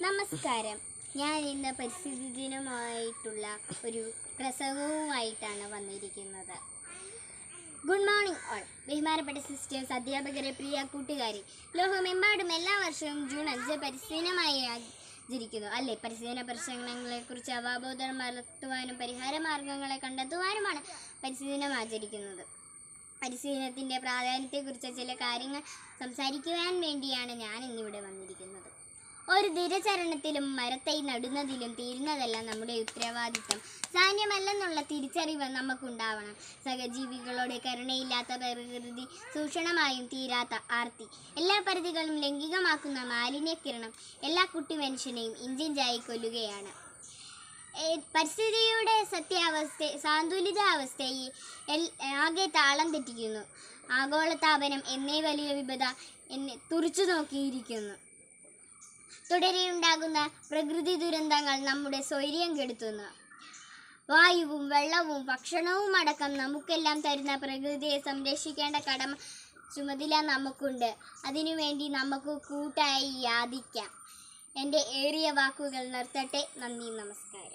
നമസ്കാരം. ഞാൻ ഇന്ന് പരിസ്ഥിതി ദിനമായിട്ടുള്ള ഒരു പ്രസംഗവുമായിട്ടാണ് വന്നിരിക്കുന്നത്. Good morning all. ബഹുമാനപ്പെട്ട സിസ്റ്റേഴ്സ്, അധ്യാപകരെ, പ്രിയ കൂട്ടുകാരെ, ലോകമെമ്പാടും എല്ലാ വർഷവും ജൂൺ 5 പരിസ്ഥിതി ദിനമായി ആചരിക്കുന്നു അല്ലേ? പരിസ്ഥിതി പ്രശ്നങ്ങളെക്കുറിച്ച് അവബോധം വളർത്തുവാനും പരിഹാര മാർഗങ്ങളെ കണ്ടെത്തുവാനുമാണ് പരിസ്ഥിതി ദിനം ആചരിക്കുന്നത്. പരിസ്ഥിതി ദിനത്തിൻ്റെ പ്രാധാന്യത്തെക്കുറിച്ച് ചില കാര്യങ്ങൾ സംസാരിക്കുവാൻ വേണ്ടിയാണ് ഞാൻ ഇന്നിവിടെ വന്നിരിക്കുന്നത്. ഒരു ദിനചരണത്തിലും മരത്തൈ നടുന്നതിലും തീരുന്നതല്ല നമ്മുടെ ഉത്തരവാദിത്തം. സാന്യമല്ലെന്നുള്ള തിരിച്ചറിവ് നമുക്കുണ്ടാവണം. സഹജീവികളോട് കരുണയില്ലാത്ത പ്രകൃതി ചൂഷണമായും തീരാത്ത ആർത്തി, എല്ലാ പരിധികളും ലൈംഗികമാക്കുന്ന മാലിന്യക്കിരണം എല്ലാ കുട്ടി മനുഷ്യനെയും ഇഞ്ചിഞ്ചായി കൊല്ലുകയാണ്. പരിസ്ഥിതിയുടെ സാന്തുലിതാവസ്ഥയെ ആകെ താളം തെറ്റിക്കുന്നു. ആഗോളതാപനം എന്നേ വലിയ വിപത എന്നെ തുറച്ചു നോക്കിയിരിക്കുന്നു. തുടരെയുണ്ടാകുന്ന പ്രകൃതി ദുരന്തങ്ങൾ നമ്മുടെ സ്വൈര്യം കെടുത്തുന്നു. വായുവും വെള്ളവും ഭക്ഷണവും അടക്കം നമുക്കെല്ലാം തരുന്ന പ്രകൃതിയെ സംരക്ഷിക്കേണ്ട ചുമതല നമുക്കുണ്ട്. അതിനുവേണ്ടി നമുക്ക് കൂട്ടായി യാചിക്കാം. എൻ്റെ ഏറിയ വാക്കുകൾ നിർത്തട്ടെ. നന്ദി, നമസ്കാരം.